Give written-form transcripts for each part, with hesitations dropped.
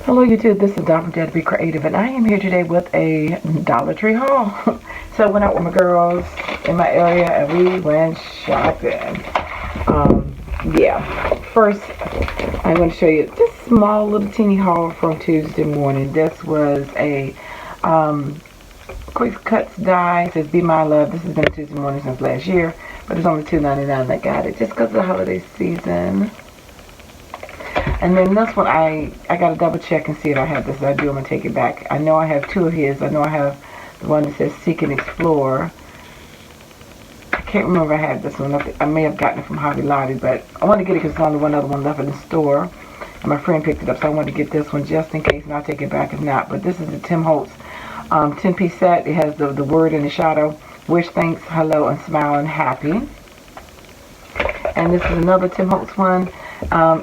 Hello YouTube, this is DaretoBeCreative and I am here today with a Dollar Tree haul. So I went out with my girls in my area and we went shopping. Yeah, first I'm going to show you this small little teeny haul from Tuesday morning. This was a Quick Cuts dye. It says Be My Love. This has been Tuesday morning since last year, but it's only $2.99 and I got it just because of the holiday season. And then this one, I got to double check and see if I have this. If I do, I'm going to take it back. I know I have two of his. I know I have the one that says Seek and Explore. I can't remember if I had this one. I may have gotten it from Hobby Lobby, but I want to get it because there's only one other one left in the store. And my friend picked it up, so I wanted to get this one just in case, and I'll take it back if not. But this is the Tim Holtz 10-piece set. It has the word in the shadow. Wish, thanks, hello, and smile and happy. And this is another Tim Holtz one.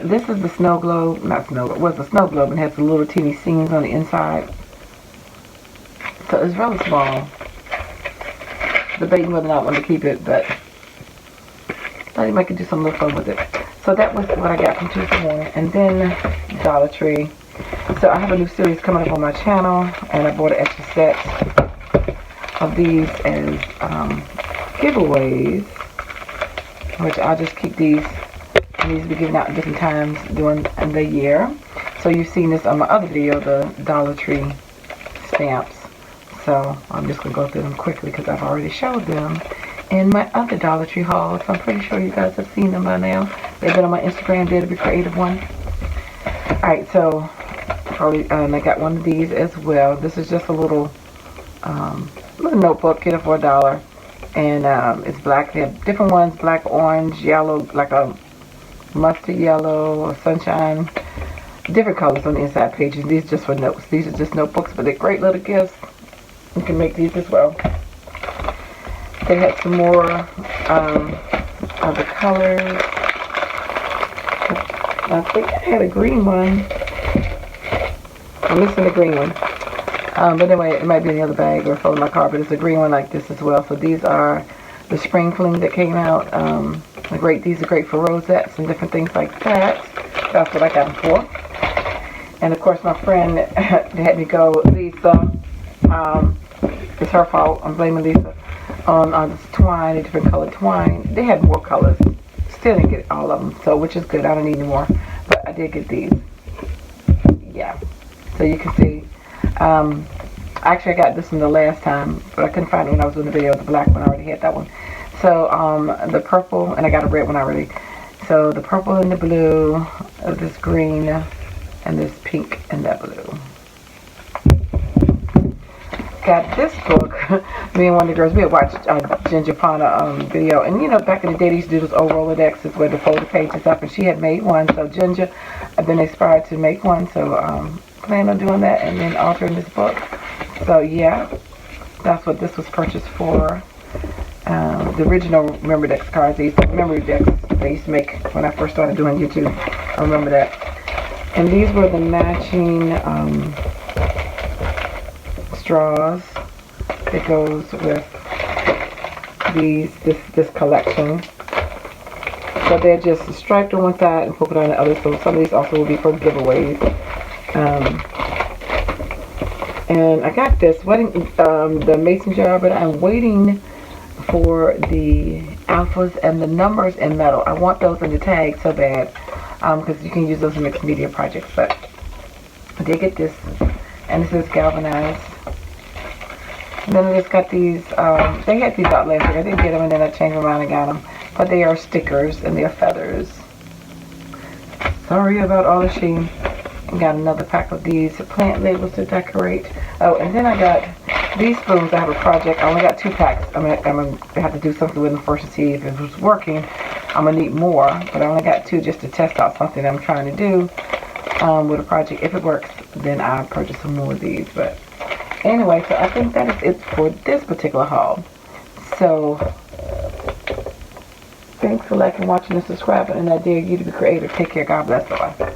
This is the snow globe, not snow globe, was the snow globe, and has the little teeny seams on the inside. So it's really small. Debating whether or not I want to keep it, but I thought you might could do some little fun with it. So that was what I got from Tuesday morning. And then Dollar Tree. So I have a new series coming up on my channel, and I bought an extra set of these as giveaways, which I'll just keep these. These will be given out at different times during the year. So you've seen this on my other video, the Dollar Tree stamps. So I'm just going to go through them quickly because I've already showed them in my other Dollar Tree haul. So I'm pretty sure you guys have seen them by now. They've been on my Instagram, DaretoBeCreative one. Alright, so I got one of these as well. This is just a little notebook, get it for $1. And it's black. They have different ones, black, orange, yellow, like a mustard yellow, sunshine, different colors on the inside pages. These are just for notes. These are just notebooks, but they're great little gifts. You can make these as well. They had some more of the colors. I think I had a green one. I'm missing the green one. But anyway, it might be in the other bag or fold in my car, but it's a green one like this as well. So these are the spring cling that came out. These are great for rosettes and different things like that. That's what I got them for. And of course, my friend had me go, Lisa. It's her fault. I'm blaming Lisa on this twine, a different colored twine. They had more colors. Still didn't get all of them, so which is good. I don't need any more, but I did get these. Yeah. So you can see. Actually, I got this one the last time, but I couldn't find it when I was doing the video. The black one, I already had that one. So, the purple, and I got a red one already. So, the purple and the blue, this green, and this pink and that blue. Got this book. Me and one of the girls, we had watched Ginger Pana video. And, you know, back in the day, they used to do those old Rolodexes where they fold the pages up. And she had made one. So, Ginger, I've been inspired to make one. So, plan on doing that and then altering this book. So, yeah, that's what this was purchased for. The original Memory Decks cards, these memory decks they used to make when I first started doing YouTube. I remember that. And these were the matching straws that goes with this collection. So they're just striped on one side and polka dot on the other. So some of these also will be for giveaways. And I got this the mason jar, but I'm waiting for the alphas and the numbers in metal. I want those in the tag so bad because you can use those in mixed media projects. But I did get this, and this is galvanized. And then I just got these. They had these out last year. I didn't get them, and then I changed my mind and got them. But they are stickers and they are feathers. Sorry about all the sheen. Got another pack of these plant labels to decorate. Oh, and then I got these spoons. I have a project. I only got 2 packs. I'm gonna have to do something with them first to see if it was working. I'm gonna need more, but I only got 2 just to test out something I'm trying to do with a project. If it works, then I'll purchase some more of these. But anyway, so I think that is it for this particular haul. So thanks for liking, watching, and subscribing, and I dare you to be creative. Take care. God bless. Bye-bye.